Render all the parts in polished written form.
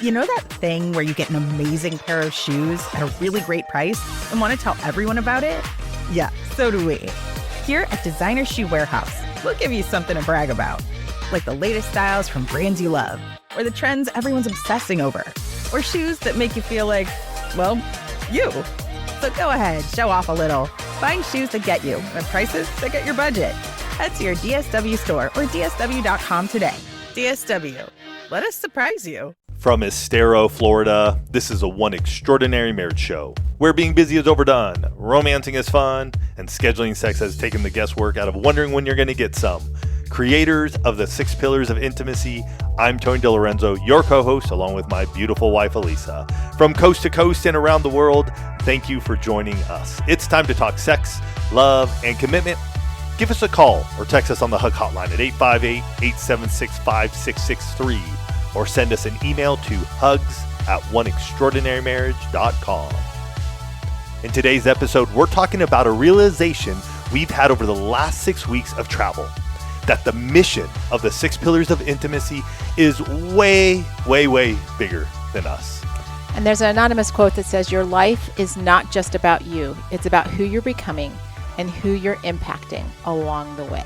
You know that thing where you get an amazing pair of shoes at a really great price and want to tell everyone about it? Yeah, so do we. Here at Designer Shoe Warehouse, we'll give you something to brag about, like the latest styles from brands you love, or the trends everyone's obsessing over, or shoes that make you feel like, well, you. So go ahead, show off a little. Find shoes that get you at prices that get your budget. Head to your DSW store or DSW.com today. DSW, let us surprise you. From Estero, Florida, this is a One Extraordinary Marriage show, where being busy is overdone, romancing is fun, and scheduling sex has taken the guesswork out of wondering when you're going to get some. Creators of the 6 Pillars of Intimacy, I'm Tony DiLorenzo, your co-host, along with my beautiful wife, Elisa. From coast to coast and around the world, thank you for joining us. It's time to talk sex, love, and commitment. Give us a call or text us on the Hug Hotline at 858-876-5663 or send us an email to hugs@oneextraordinarymarriage.com. In today's episode, we're talking about a realization we've had over the last 6 weeks of travel, that the mission of the 6 Pillars of Intimacy is way, way, way bigger than us. And there's an anonymous quote that says, your life is not just about you. It's about who you're becoming and who you're impacting along the way.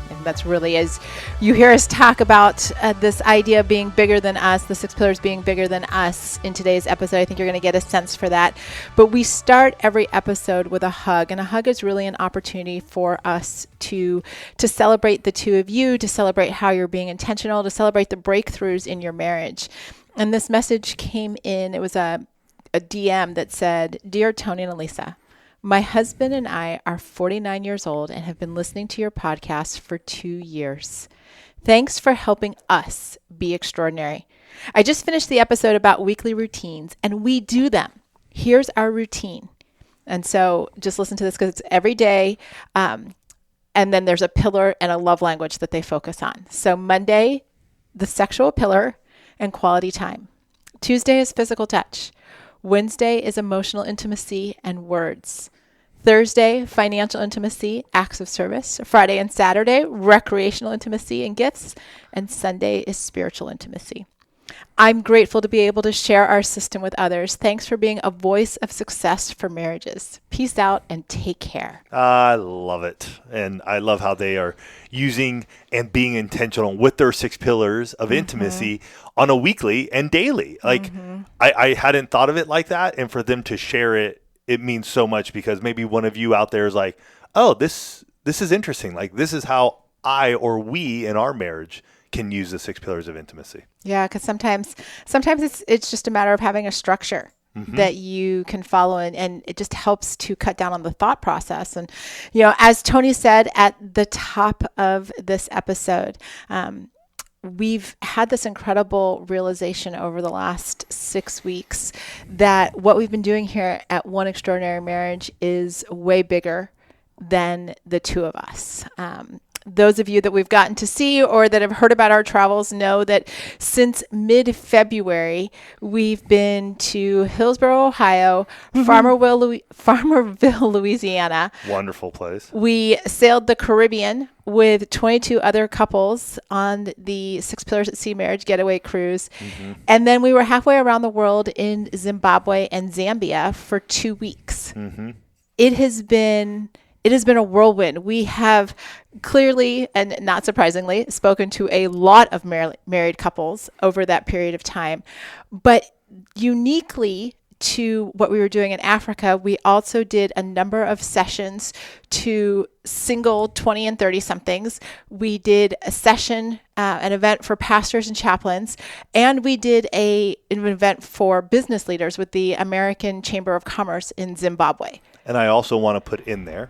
And that's really, as you hear us talk about this idea of being bigger than us, the 6 pillars being bigger than us in today's episode, I think you're going to get a sense for that. But we start every episode with a hug, and a hug is really an opportunity for us to celebrate the two of you, to celebrate how you're being intentional, to celebrate the breakthroughs in your marriage. And this message came in, it was a DM that said, Dear Tony and Elisa, my husband and I are 49 years old and have been listening to your podcast for 2 years. Thanks for helping us be extraordinary. I just finished the episode about weekly routines, and we do them. Here's our routine. And so just listen to this because it's every day. And then there's a pillar and a love language that they focus on. So Monday, the sexual pillar and quality time. Tuesday is physical touch. Wednesday is emotional intimacy and words. Thursday, financial intimacy, acts of service. Friday and Saturday, recreational intimacy and gifts. And Sunday is spiritual intimacy. I'm grateful to be able to share our system with others. Thanks for being a voice of success for marriages. Peace out and take care. I love it. And I love how they are using and being intentional with their 6 pillars of intimacy on a weekly and daily. Like I hadn't thought of it like that. And for them to share it, it means so much, because maybe one of you out there is like, oh, this is interesting. Like, this is how I or we in our marriage can use the 6 pillars of intimacy. Yeah, because sometimes it's just a matter of having a structure that you can follow, and it just helps to cut down on the thought process. And, you know, as Tony said at the top of this episode, we've had this incredible realization over the last 6 weeks that what we've been doing here at One Extraordinary Marriage is way bigger than the two of us. Those of you that we've gotten to see or that have heard about our travels know that since mid-February, we've been to Hillsborough, Ohio, Farmerville, Louisiana. Wonderful place. We sailed the Caribbean with 22 other couples on the 6 Pillars at Sea Marriage Getaway Cruise. And then we were halfway around the world in Zimbabwe and Zambia for 2 weeks. It has been a whirlwind. We have clearly, and not surprisingly, spoken to a lot of married couples over that period of time. But uniquely to what we were doing in Africa, we also did a number of sessions to single 20 and 30 somethings. We did a session, an event for pastors and chaplains, and we did an event for business leaders with the American Chamber of Commerce in Zimbabwe. And I also want to put in there,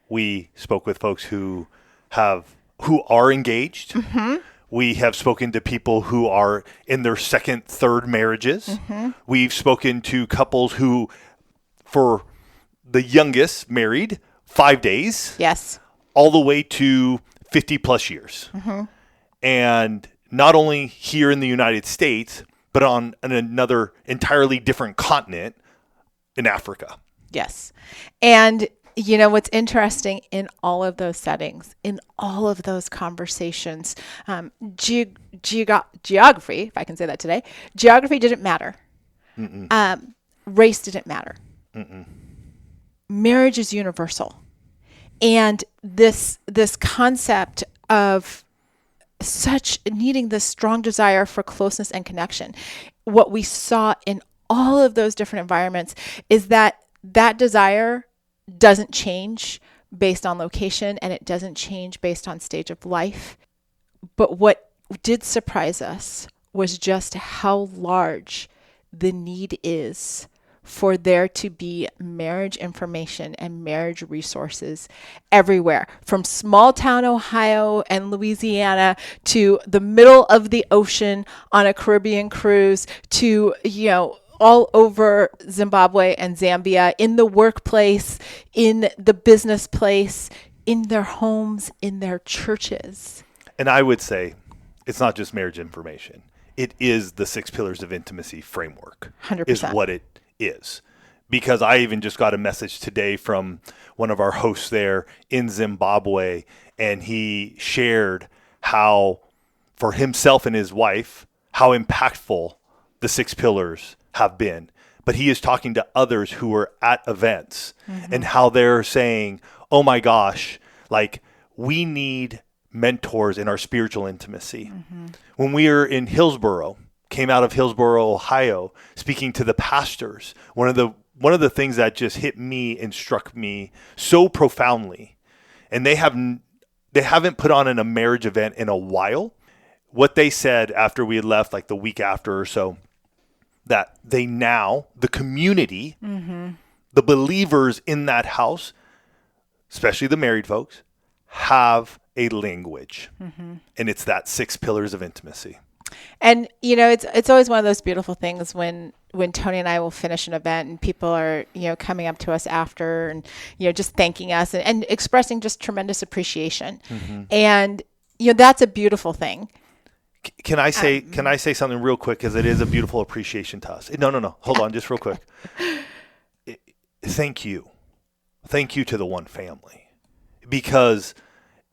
we spoke with folks who are engaged. We have spoken to people who are in their second, third marriages. We've spoken to couples who, for the youngest, married 5 days. Yes. All the way to 50 plus years. And not only here in the United States, but on another entirely different continent in Africa. Yes. And you know, what's interesting in all of those settings, in all of those conversations, geography, if I can say that today, geography didn't matter. Race didn't matter. Marriage is universal. And this concept of such needing this strong desire for closeness and connection, what we saw in all of those different environments is that desire doesn't change based on location, and it doesn't change based on stage of life. But what did surprise us was just how large the need is for there to be marriage information and marriage resources everywhere, from small town Ohio and Louisiana to the middle of the ocean on a Caribbean cruise to, you know, all over Zimbabwe and Zambia, in the workplace, in the business place, in their homes, in their churches. And I would say it's not just marriage information. It is the 6 pillars of intimacy framework. 100%. Is what it is. Because I even just got a message today from one of our hosts there in Zimbabwe, and he shared how, for himself and his wife, how impactful the 6 pillars have been. But he is talking to others who are at events and how they're saying, oh my gosh, like, we need mentors in our spiritual intimacy. When we were in Hillsboro, came out of Hillsboro, Ohio, speaking to the pastors, one of the things that just hit me and struck me so profoundly, and they haven't put on a marriage event in a while. What they said after we had left, like the week after or so, that they now, the community, the believers in that house, especially the married folks, have a language. And it's that 6 pillars of intimacy. And, you know, it's always one of those beautiful things when Tony and I will finish an event and people are, you know, coming up to us after and, you know, just thanking us and expressing just tremendous appreciation. And, you know, that's a beautiful thing. Can I say something real quick? Because it is a beautiful appreciation to us. No. Hold on, just real quick. Thank you. Thank you to the One Family. Because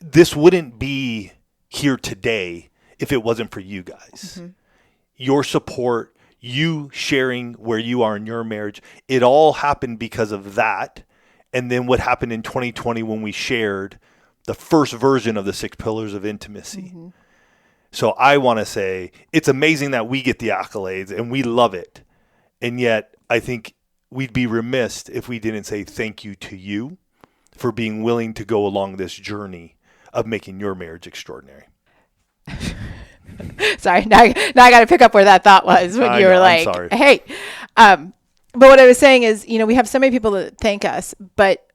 this wouldn't be here today if it wasn't for you guys. Your support, you sharing where you are in your marriage, it all happened because of that. And then what happened in 2020 when we shared the first version of the 6 pillars of intimacy. So I want to say it's amazing that we get the accolades and we love it. And yet I think we'd be remiss if we didn't say thank you to you for being willing to go along this journey of making your marriage extraordinary. Sorry, now I got to pick up where that thought was when you were like, I'm sorry. Hey. But what I was saying is, you know, we have so many people that thank us, but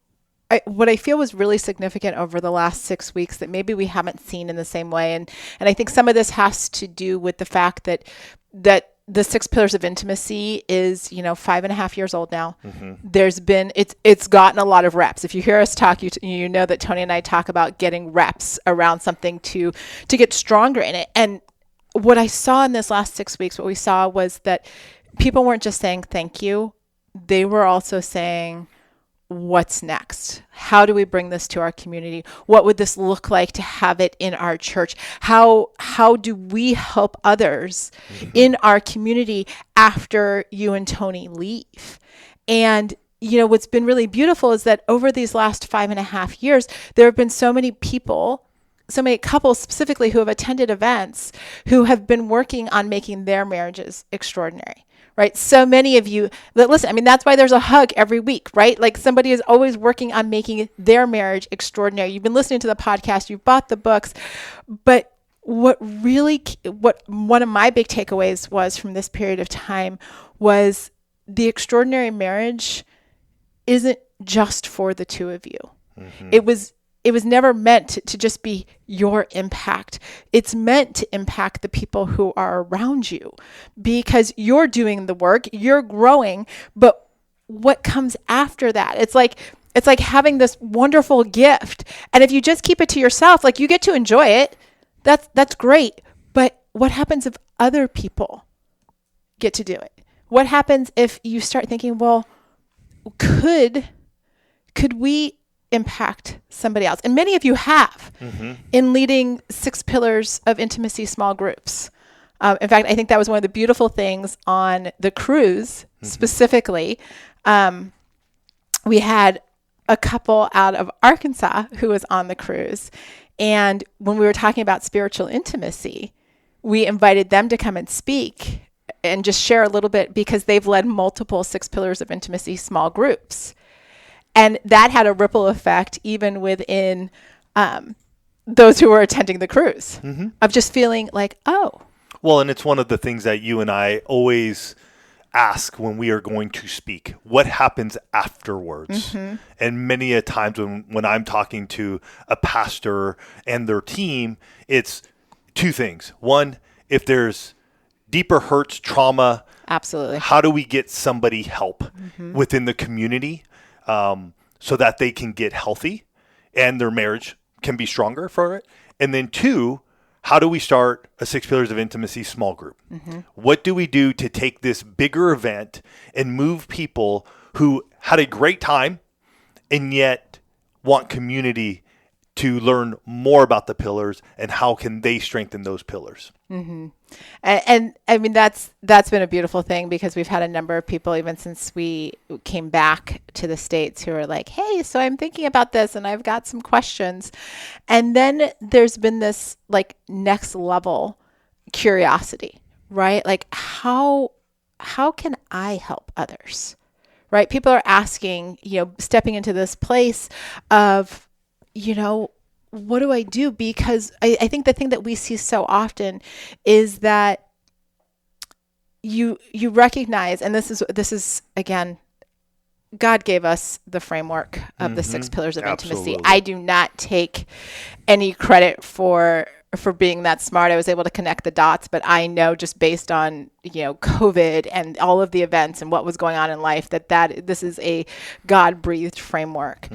what I feel was really significant over the last 6 weeks that maybe we haven't seen in the same way. And I think some of this has to do with the fact that the 6 pillars of intimacy is, you know, 5.5 years old now. There's been, it's gotten a lot of reps. If you hear us talk, you know that Tony and I talk about getting reps around something to get stronger in it. And what I saw in this last 6 weeks, what we saw was that people weren't just saying thank you. They were also saying, what's next? How do we bring this to our community? What would this look like to have it in our church? How do we help others in our community after you and Tony leave? And, you know, what's been really beautiful is that over these last 5.5 years, there have been so many people, so many couples specifically who have attended events who have been working on making their marriages extraordinary. Right? So many of you that listen, I mean, that's why there's a hug every week, right? Like somebody is always working on making their marriage extraordinary. You've been listening to the podcast, you've bought the books, but what one of my big takeaways was from this period of time was the extraordinary marriage isn't just for the two of you. It was never meant to just be your impact. It's meant to impact the people who are around you because you're doing the work, you're growing, but what comes after that? It's like having this wonderful gift. And if you just keep it to yourself, like you get to enjoy it, that's great. But what happens if other people get to do it? What happens if you start thinking, well, could we impact somebody else. And many of you have in leading 6 pillars of intimacy small groups. In fact, I think that was one of the beautiful things on the cruise specifically. We had a couple out of Arkansas who was on the cruise. And when we were talking about spiritual intimacy, we invited them to come and speak and just share a little bit, because they've led multiple 6 pillars of intimacy small groups. And that had a ripple effect even within those who were attending the cruise, of just feeling like, oh. Well, and it's one of the things that you and I always ask when we are going to speak. What happens afterwards? And many a times when I'm talking to a pastor and their team, it's 2 things. One, if there's deeper hurts, trauma, absolutely, how do we get somebody help within the community so that they can get healthy and their marriage can be stronger for it? And then 2, how do we start a 6 Pillars of Intimacy small group? What do we do to take this bigger event and move people who had a great time and yet want community to learn more about the pillars, and how can they strengthen those pillars? And I mean, that's been a beautiful thing, because we've had a number of people, even since we came back to the States, who are like, hey, so I'm thinking about this and I've got some questions. And then there's been this like next level curiosity, right? Like, how can I help others, right? People are asking, stepping into this place of, what do I do? Because I think the thing that we see so often is that you recognize, and this is again, God gave us the framework of the 6 pillars of intimacy. I do not take any credit for being that smart. I was able to connect the dots, but I know, just based on, COVID and all of the events and what was going on in life, that this is a God-breathed framework.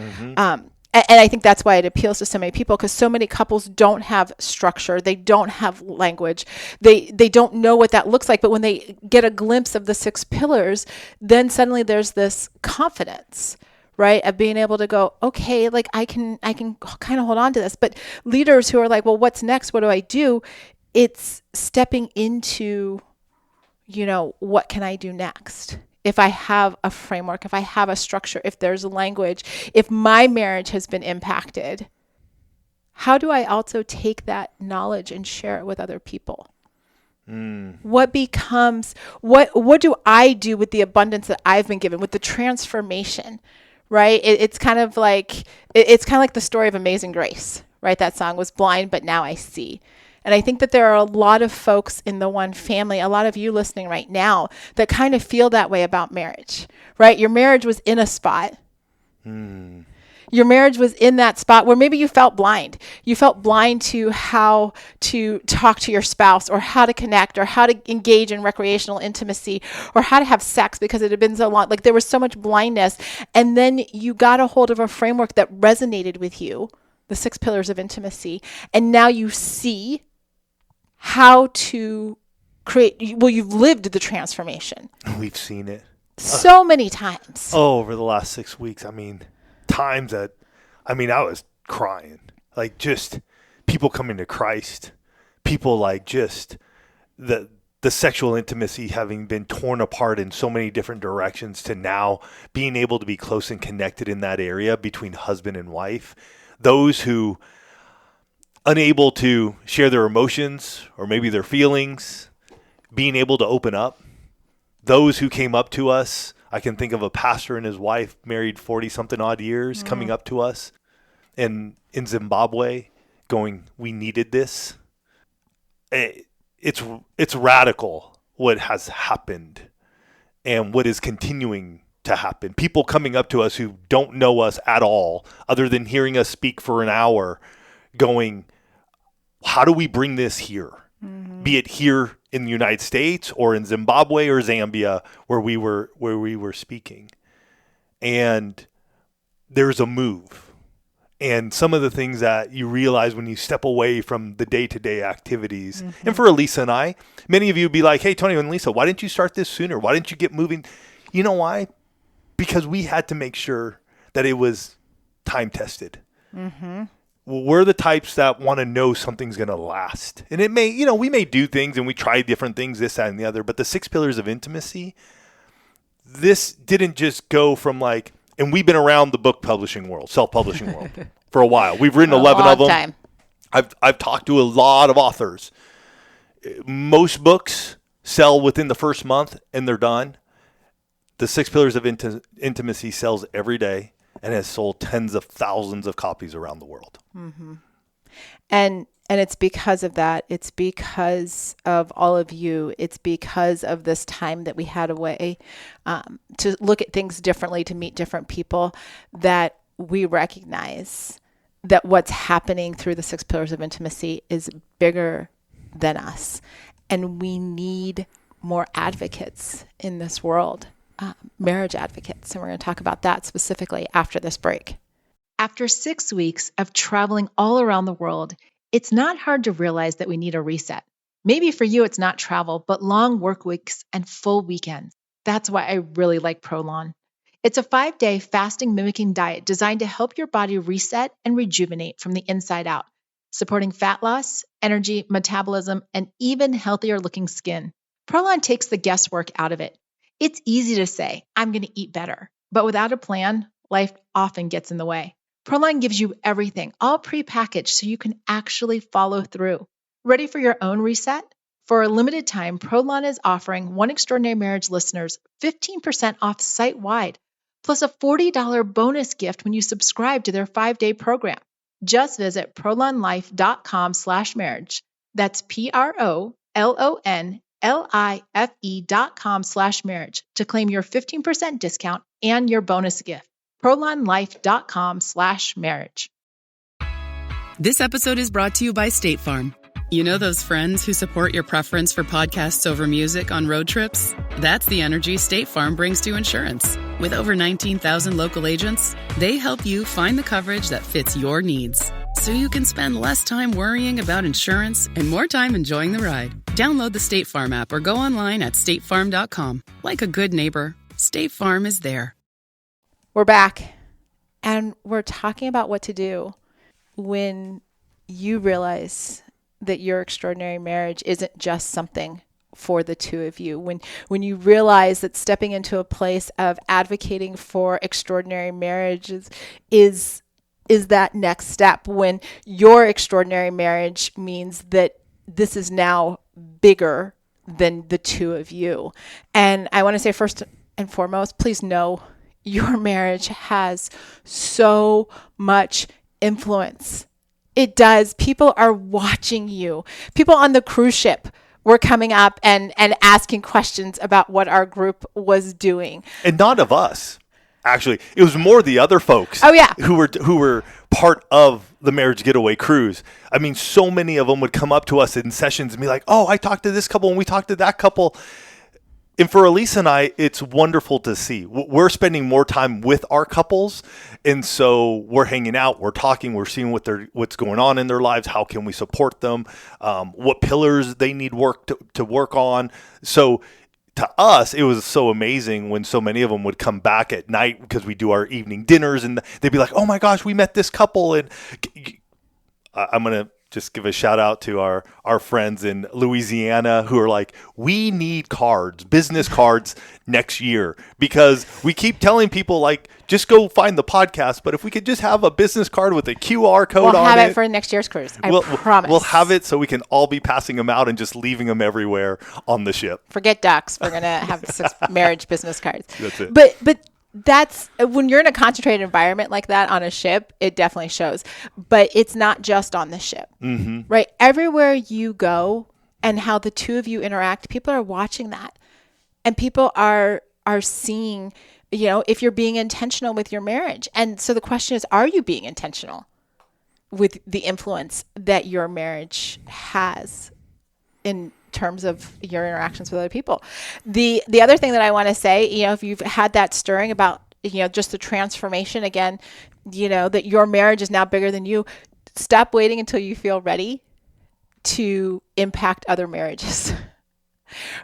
And I think that's why it appeals to so many people, because so many couples don't have structure. They don't have language. They don't know what that looks like. But when they get a glimpse of the 6 pillars, then suddenly there's this confidence, right, of being able to go, okay, like I can kind of hold on to this. But leaders who are like, well, what's next? What do I do? It's stepping into, what can I do next? If I have a framework, if I have a structure, if there's language, if my marriage has been impacted, how do I also take that knowledge and share it with other people? What do I do with the abundance that I've been given, with the transformation, right? It's kind of like the story of Amazing Grace, right? That song was blind, but now I see. And I think that there are a lot of folks in the One Family, a lot of you listening right now, that kind of feel that way about marriage, right? Your marriage was in a spot. Your marriage was in that spot where maybe you felt blind. You felt blind to how to talk to your spouse, or how to connect, or how to engage in recreational intimacy, or how to have sex, because it had been so long. Like, there was so much blindness. And then you got a hold of a framework that resonated with you, the 6 pillars of intimacy. And now you see how to create, well, you've lived the transformation. We've seen it so many times. Over the last 6 weeks. Times that, I was crying. Like, just people coming to Christ. People, like, just the sexual intimacy having been torn apart in so many different directions, to now being able to be close and connected in that area between husband and wife. Those who unable to share their emotions or maybe their feelings, being able to open up. Those who came up to us, I can think of a pastor and his wife, married 40-something odd years, coming up to us in Zimbabwe going, we needed this. It's radical what has happened and what is continuing to happen. People coming up to us who don't know us at all, other than hearing us speak for an hour, going, how do we bring this here? Be it here in the United States or in Zimbabwe or Zambia, where we were speaking. And there's a move. And some of the things that you realize when you step away from the day-to-day activities. And for Elisa and I, many of you would be like, hey, Tony and Lisa, why didn't you start this sooner? Why didn't you get moving? You know why? Because we had to make sure that it was time tested. Mm-hmm. Well, we're the types that want to know something's going to last. And it may, we may do things and we try different things, this, that, and the other. But the 6 pillars of intimacy, this didn't just go from and we've been around the book publishing world, self-publishing world for a while. We've written 11 of them. Time. I've talked to a lot of authors. Most books sell within the first month and they're done. The 6 pillars of intimacy sells every day and has sold tens of thousands of copies around the world. Mm-hmm. And it's because of that. It's because of all of you. It's because of this time that we had away to look at things differently, to meet different people, that we recognize that what's happening through the 6 pillars of intimacy is bigger than us. And we need more advocates in this world, marriage advocates. And we're going to talk about that specifically after this break. After 6 weeks of traveling all around the world, it's not hard to realize that we need a reset. Maybe for you, it's not travel, but long work weeks and full weekends. That's why I really like Prolon. It's a 5-day fasting mimicking diet designed to help your body reset and rejuvenate from the inside out, supporting fat loss, energy, metabolism, and even healthier looking skin. Prolon takes the guesswork out of it. It's easy to say, I'm going to eat better, but without a plan, life often gets in the way. Prolon gives you everything, all prepackaged, so you can actually follow through. Ready for your own reset? For a limited time, Prolon is offering One Extraordinary Marriage listeners 15% off site-wide, plus a $40 bonus gift when you subscribe to their 5-day program. Just visit prolonlife.com/marriage. That's PROLONLIFE.com/marriage to claim your 15% discount and your bonus gift. prolonlife.com/marriage. This episode is brought to you by State Farm. You know those friends who support your preference for podcasts over music on road trips? That's the energy State Farm brings to insurance. With over 19,000 local agents, they help you find the coverage that fits your needs, so you can spend less time worrying about insurance and more time enjoying the ride. Download the State Farm app or go online at statefarm.com. Like a good neighbor, State Farm is there. We're back, and we're talking about what to do when you realize that your extraordinary marriage isn't just something for the two of you. When you realize that stepping into a place of advocating for extraordinary marriages is that next step, when your extraordinary marriage means that this is now bigger than the two of you. And I want to say first and foremost, please know your marriage has so much influence. It does. People are watching you. People on the cruise ship were coming up and asking questions about what our group was doing. And not of us. Actually, it was more the other folks. Oh, yeah. Who were part of the Marriage Getaway Cruise. I mean, so many of them would come up to us in sessions and be like, oh, I talked to this couple and we talked to that couple. And for Elise and I, it's wonderful to see. We're spending more time with our couples, and so we're hanging out, we're talking, we're seeing what's going on in their lives, how can we support them, what pillars they need work to work on. So to us, it was so amazing when so many of them would come back at night because we do our evening dinners, and they'd be like, oh my gosh, we met this couple. And I'm going to just give a shout out to our friends in Louisiana who are like, we need cards, business cards next year, because we keep telling people like, just go find the podcast. But if we could just have a business card with a QR code on it. We'll have it for next year's cruise. I promise. We'll have it so we can all be passing them out and just leaving them everywhere on the ship. Forget ducks. We're going to have 6 marriage business cards. That's it. But that's when you're in a concentrated environment like that on a ship, it definitely shows. But it's not just on the ship, right? Everywhere you go and how the two of you interact, people are watching that, and people are seeing, if you're being intentional with your marriage. And so the question is, are you being intentional with the influence that your marriage has in terms of your interactions with other people? The other thing that I want to say, if you've had that stirring about, just the transformation again, that your marriage is now bigger than you, stop waiting until you feel ready to impact other marriages.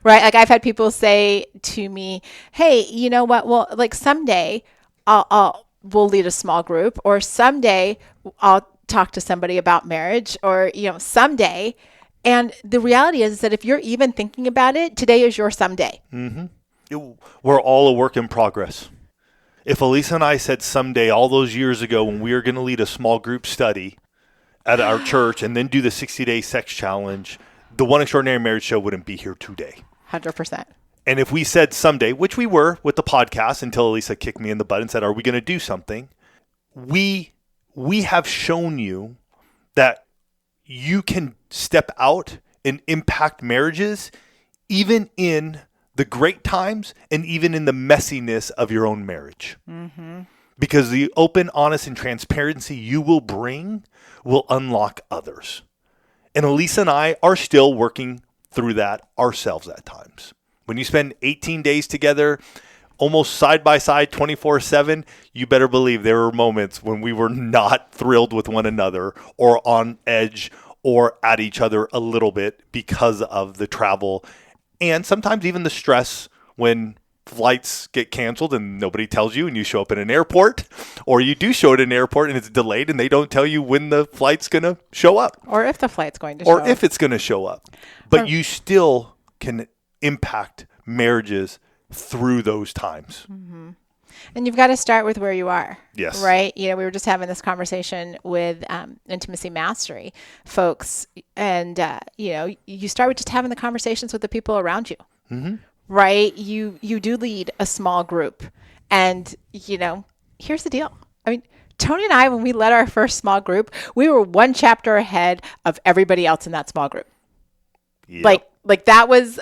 Right? Like I've had people say to me, hey, you know what? Well, like someday I'll we'll lead a small group, or someday I'll talk to somebody about marriage, or, someday. And the reality is that if you're even thinking about it, today is your someday. We're all a work in progress. If Elisa and I said someday all those years ago when we were going to lead a small group study at our church and then do the 60-day sex challenge, the One Extraordinary Marriage Show wouldn't be here today. 100%. And if we said someday, which we were with the podcast until Elisa kicked me in the butt and said, are we going to do something? We have shown you that you can step out and impact marriages even in the great times and even in the messiness of your own marriage. Mm-hmm. Because the open, honest, and transparency you will bring will unlock others. And Elisa and I are still working through that ourselves at times. When you spend 18 days together, almost side by side, 24/7, you better believe there were moments when we were not thrilled with one another or on edge or at each other a little bit because of the travel and sometimes even the stress when flights get canceled and nobody tells you and you show up in an airport, or you do show at an airport and it's delayed and they don't tell you when the flight's going to show up. Or if the flight's going to show up. Or if it's going to show up. But you still can impact marriages through those times. Mm-hmm. And you've got to start with where you are. Yes. Right? We were just having this conversation with Intimacy Mastery folks. And, you start with just having the conversations with the people around you. Mm-hmm. Right? You do lead a small group. And, here's the deal. I mean, Tony and I, when we led our first small group, we were one chapter ahead of everybody else in that small group. Yep. Like that was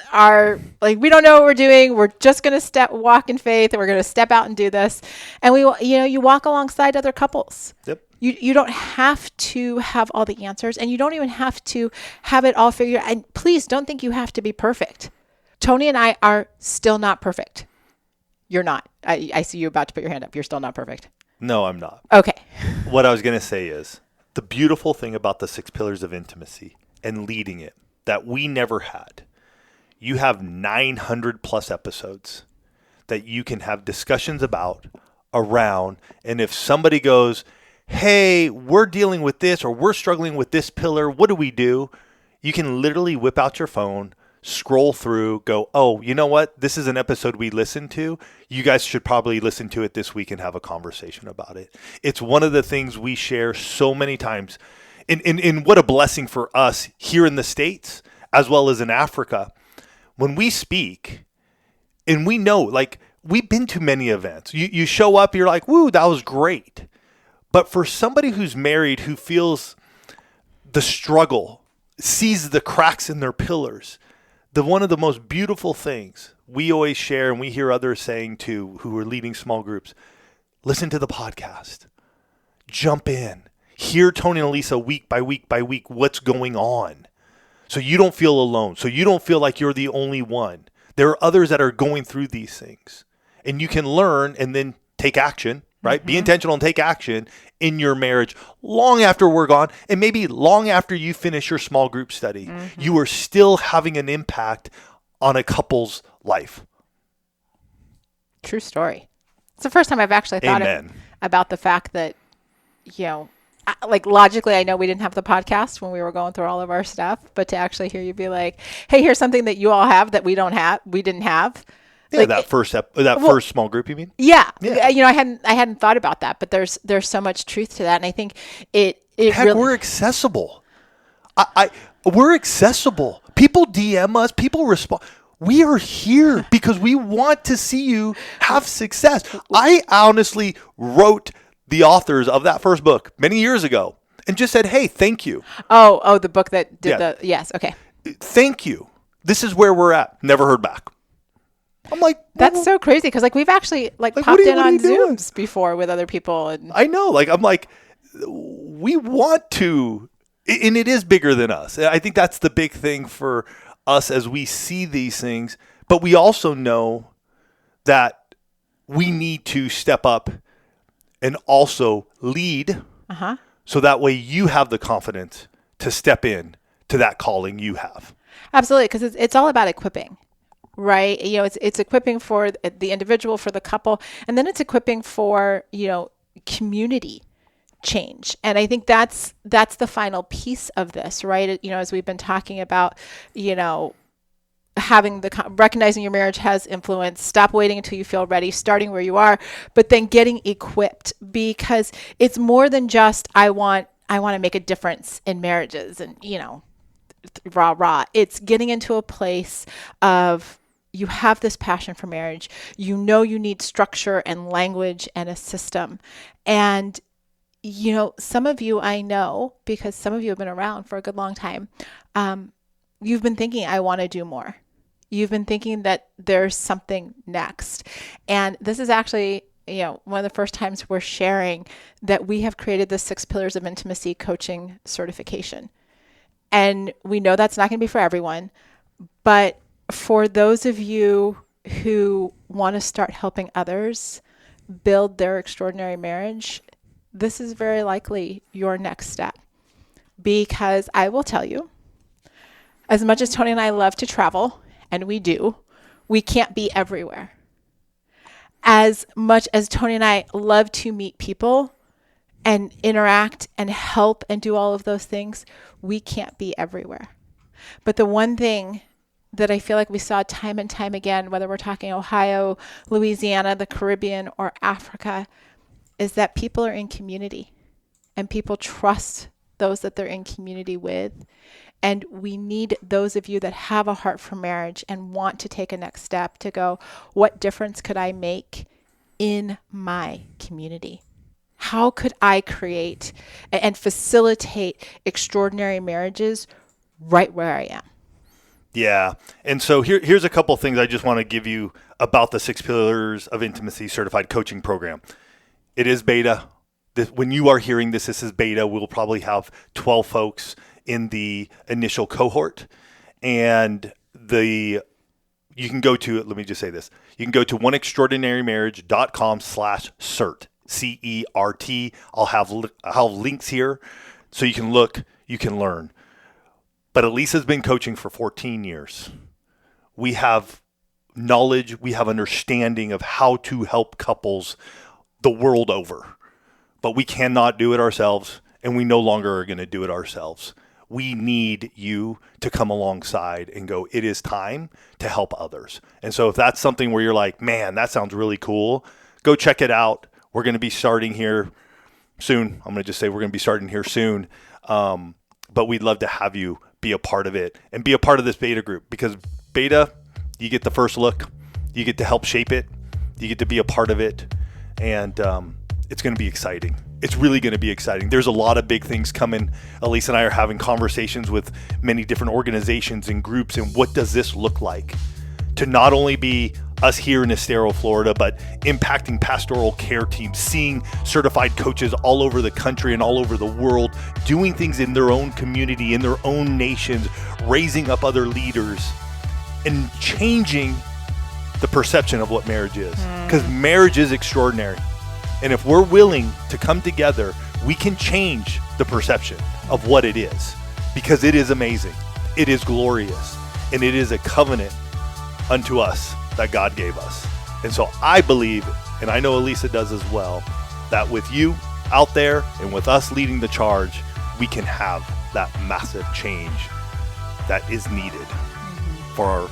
we don't know what we're doing. We're just going to walk in faith, and we're going to step out and do this. And you walk alongside other couples. Yep. You don't have to have all the answers, and you don't even have to have it all figured out. And please don't think you have to be perfect. Tony and I are still not perfect. You're not. I see you about to put your hand up. You're still not perfect. No, I'm not. Okay. What I was going to say is the beautiful thing about the 6 pillars of intimacy and leading it that we never had. You have 900 plus episodes that you can have discussions about around. And if somebody goes, hey, we're dealing with this or we're struggling with this pillar, what do we do? You can literally whip out your phone, scroll through, go, oh, you know what? This is an episode we listened to. You guys should probably listen to it this week and have a conversation about it. It's one of the things we share so many times. And what a blessing for us here in the States as well as in Africa. When we speak and we know, we've been to many events. You show up, you're like, woo, that was great. But for somebody who's married, who feels the struggle, sees the cracks in their pillars, one of the most beautiful things we always share and we hear others saying too, who are leading small groups, listen to the podcast, jump in. Hear Tony and Elisa week by week by week what's going on. So you don't feel alone. So you don't feel like you're the only one. There are others that are going through these things. And you can learn and then take action, right? Mm-hmm. Be intentional and take action in your marriage long after we're gone. And maybe long after you finish your small group study. Mm-hmm. You are still having an impact on a couple's life. True story. It's the first time I've actually thought about the fact that, logically, I know we didn't have the podcast when we were going through all of our stuff, but to actually hear you be like, hey, here's something that you all have that we didn't have. Yeah, that first small group, you mean? Yeah. I hadn't thought about that, but there's so much truth to that. And I think we're accessible. We're accessible. People DM us, people respond. We are here because we want to see you have success. I honestly wrote the authors of that first book many years ago and just said, hey, thank you. Oh, the book that did yes. Okay. Thank you. This is where we're at. Never heard back. I'm like, that's so crazy. Cause we've actually popped in on Zooms before with other people. And I know, I'm like, we want to, and it is bigger than us. I think that's the big thing for us as we see these things, but we also know that we need to step up and also lead, so that way you have the confidence to step in to that calling you have. Absolutely, because it's all about equipping, right? It's equipping for the individual, for the couple, and then it's equipping for community change. And I think that's the final piece of this, right? As we've been talking about, recognizing your marriage has influence, stop waiting until you feel ready, starting where you are, but then getting equipped, because it's more than just, I want to make a difference in marriages and, rah. It's getting into a place of, you have this passion for marriage. You need structure and language and a system. And, some of you I know, because some of you have been around for a good long time, you've been thinking, I want to do more. You've been thinking that there's something next. And this is actually, one of the first times we're sharing that we have created the 6 Pillars of Intimacy coaching certification. And we know that's not going to be for everyone, but for those of you who want to start helping others build their extraordinary marriage, this is very likely your next step. Because I will tell you, as much as Tony and I love to travel, and we do, we can't be everywhere. As much as Tony and I love to meet people and interact and help and do all of those things, we can't be everywhere. But the one thing that I feel like we saw time and time again, whether we're talking Ohio, Louisiana, the Caribbean, or Africa, is that people are in community and people trust those that they're in community with. And we need those of you that have a heart for marriage and want to take a next step to go, what difference could I make in my community? How could I create and facilitate extraordinary marriages right where I am? Yeah. And so here's a couple things I just want to give you about the 6 Pillars of Intimacy Certified Coaching Program. It is beta. When you are hearing this is beta. We'll probably have 12 folks in the initial cohort. And you can go to, let me just say this. You can go to oneextraordinarymarriage.com/cert, CERT. I'll have links here so you can look, you can learn. But Elisa's been coaching for 14 years. We have knowledge, we have understanding of how to help couples the world over. But we cannot do it ourselves, and we no longer are going to do it ourselves. We need you to come alongside and go, it is time to help others. And so if that's something where you're like, man, that sounds really cool, go check it out. We're going to be starting here soon. I'm going to just say we're going to be starting here soon. But we'd love to have you be a part of it and be a part of this beta group, because beta, you get the first look, you get to help shape it, you get to be a part of it. And it's going to be exciting. It's really going to be exciting. There's a lot of big things coming. Elisa and I are having conversations with many different organizations and groups. And what does this look like to not only be us here in Estero, Florida, but impacting pastoral care teams, seeing certified coaches all over the country and all over the world, doing things in their own community, in their own nations, raising up other leaders and changing the perception of what marriage is. Because marriage is extraordinary. And if we're willing to come together, we can change the perception of what it is, because it is amazing. It is glorious. And it is a covenant unto us that God gave us. And so I believe, and I know Elisa does as well, that with you out there and with us leading the charge, we can have that massive change that is needed for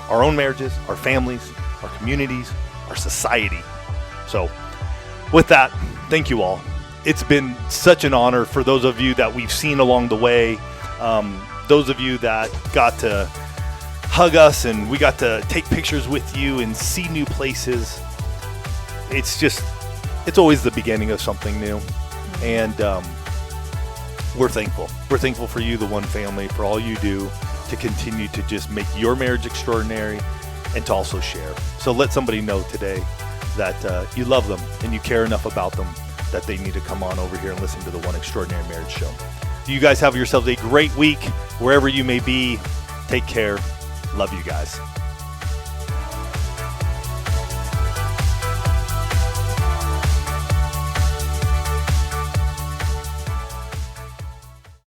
our own marriages, our families, our communities, our society. So with that, thank you all. It's been such an honor for those of you that we've seen along the way, those of you that got to hug us and we got to take pictures with you and see new places. It's always the beginning of something new. And we're thankful. We're thankful for you, the One Family, for all you do to continue to just make your marriage extraordinary and to also share. So let somebody know today that you love them and you care enough about them that they need to come on over here and listen to the One Extraordinary Marriage Show. You guys have yourselves a great week wherever you may be. Take care. Love you guys.